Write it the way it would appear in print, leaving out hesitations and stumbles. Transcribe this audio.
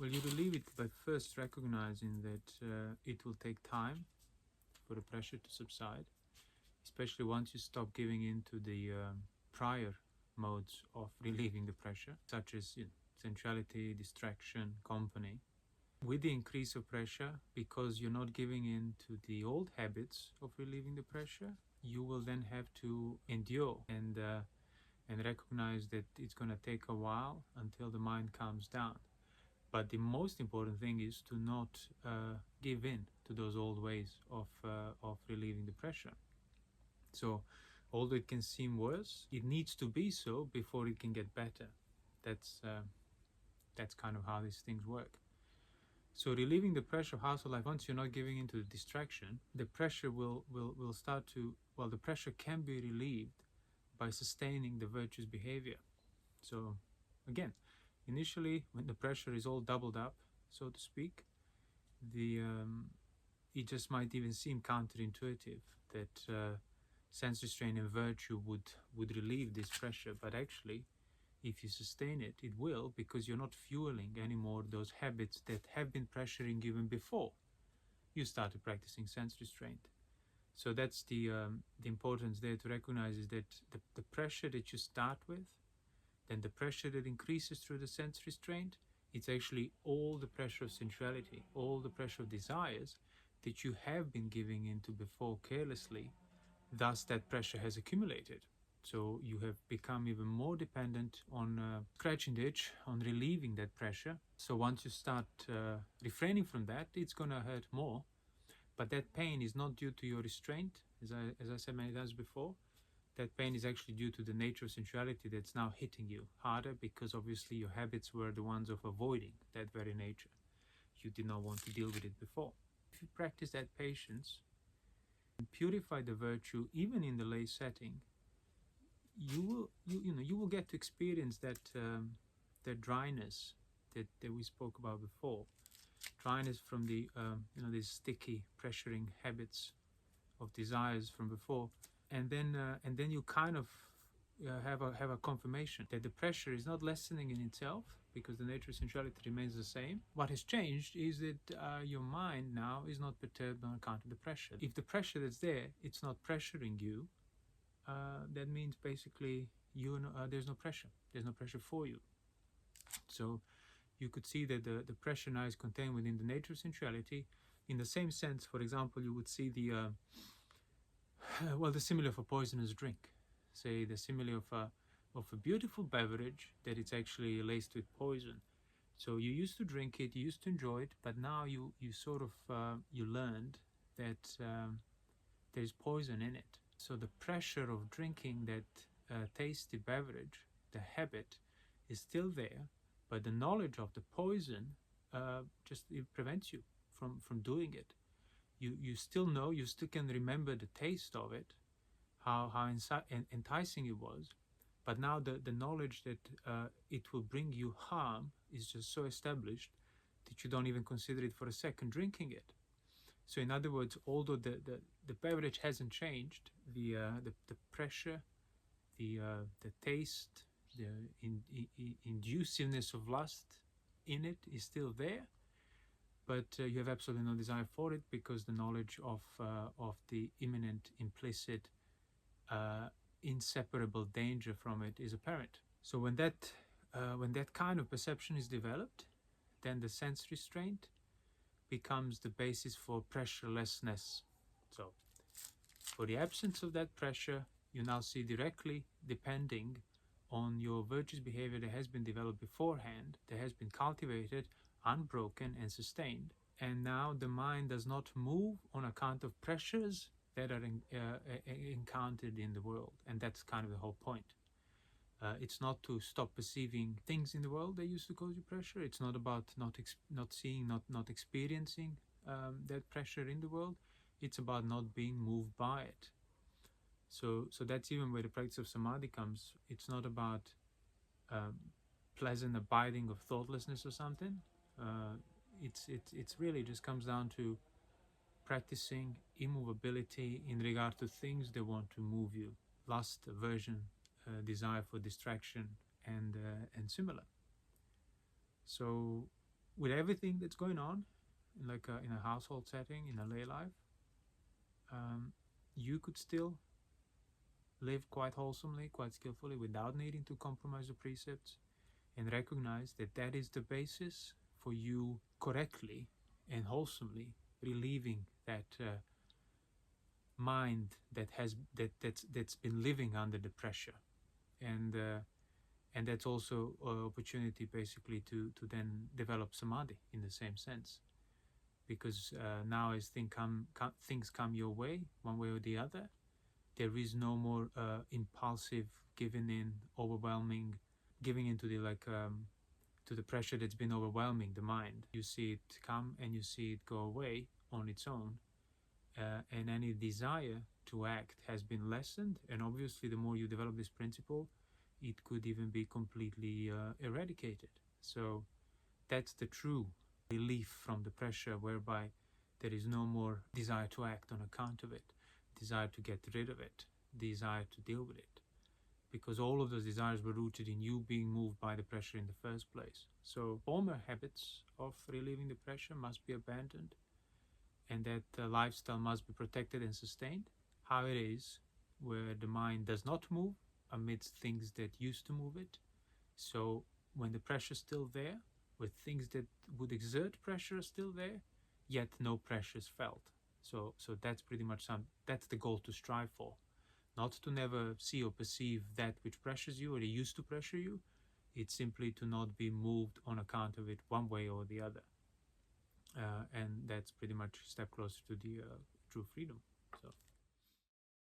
Well, you relieve it by first recognizing that it will take time for the pressure to subside, especially once you stop giving in to the prior modes of relieving the pressure, such as sensuality, distraction, company. With the increase of pressure, because you're not giving in to the old habits of relieving the pressure, you will then have to endure and recognize that it's going to take a while until the mind calms down. But the most important thing is to not give in to those old ways of relieving the pressure. So, although it can seem worse, it needs to be so before it can get better. That's kind of how these things work. So relieving the pressure of household life, once you're not giving into the distraction, the pressure will start to, well, the pressure can be relieved by sustaining the virtuous behavior. So again, initially when the pressure is all doubled up, so to speak, it just might even seem counterintuitive that sense restraint and virtue would relieve this pressure, but actually if you sustain it, it will, because you're not fueling anymore those habits that have been pressuring you even before you started practicing sense restraint. So that's the importance there to recognize, is that the pressure that you start with, then the pressure that increases through the sense restraint, it's actually all the pressure of sensuality, all the pressure of desires that you have been giving into before carelessly. Thus that pressure has accumulated. So you have become even more dependent on scratching the itch, on relieving that pressure. So once you start refraining from that, it's going to hurt more. But that pain is not due to your restraint, as I said many times before. That pain is actually due to the nature of sensuality that's now hitting you harder, because obviously your habits were the ones of avoiding that very nature. You did not want to deal with it before. If you practice that patience and purify the virtue, even in the lay setting, you will get to experience that dryness that we spoke about before. Dryness from the these sticky, pressuring habits of desires from before, and then you kind of have a confirmation that the pressure is not lessening in itself, because the nature of sensuality remains the same. What has changed is that your mind now is not perturbed on account of the pressure. If the pressure that's there, it's not pressuring you, that means basically there's no pressure. There's no pressure for you. So you could see that the pressure now is contained within the nature of sensuality. In the same sense, for example, you would see the simile of a poisonous drink. Say the simile of a beautiful beverage that it's actually laced with poison. So you used to drink it, you used to enjoy it, but now you sort of you learned that there's poison in it. So the pressure of drinking that tasty beverage, the habit, is still there, but the knowledge of the poison just it prevents you from doing it. You still know, you still can remember the taste of it, how enticing it was, but now the knowledge that it will bring you harm is just so established that you don't even consider it for a second drinking it. So in other words, although the beverage hasn't changed, the pressure, the taste, the induciveness of lust in it is still there, but you have absolutely no desire for it, because the knowledge of the imminent, implicit, inseparable danger from it is apparent. So when that kind of perception is developed, then the sense restraint becomes the basis for pressurelessness. So for the absence of that pressure, you now see directly, depending on your virtuous behavior that has been developed beforehand, that has been cultivated, unbroken and sustained. And now the mind does not move on account of pressures that are encountered in the world. And that's kind of the whole point. It's not to stop perceiving things in the world that used to cause you pressure. It's not about not seeing, not experiencing that pressure in the world. It's about not being moved by it. So that's even where the practice of samadhi comes. It's not about pleasant abiding of thoughtlessness or something. It's really just comes down to practicing immovability in regard to things that want to move you: lust, aversion, desire for distraction, and similar. So with everything that's going on, in a household setting, in a lay life, you could still live quite wholesomely, quite skillfully, without needing to compromise the precepts, and recognize that that is the basis for you correctly and wholesomely relieving that mind that's been living under the pressure, and that's also an opportunity basically to then develop samadhi in the same sense, because now as things come your way, one way or the other, there is no more impulsive giving into the to the pressure that's been overwhelming the mind. You see it come and you see it go away on its own, and any desire to act has been lessened. And obviously, the more you develop this principle, it could even be completely eradicated. So that's the true relief from the pressure, whereby there is no more desire to act on account of it, desire to get rid of it, desire to deal with it, because all of those desires were rooted in you being moved by the pressure in the first place. So former habits of relieving the pressure must be abandoned, and that lifestyle must be protected and sustained. How it is, where the mind does not move amidst things that used to move it. So when the pressure is still there, with things that would exert pressure still there, yet no pressure is felt. So that's pretty much that's the goal to strive for. Not to never see or perceive that which pressures you or it used to pressure you. It's simply to not be moved on account of it one way or the other. And that's pretty much a step closer to the true freedom. So.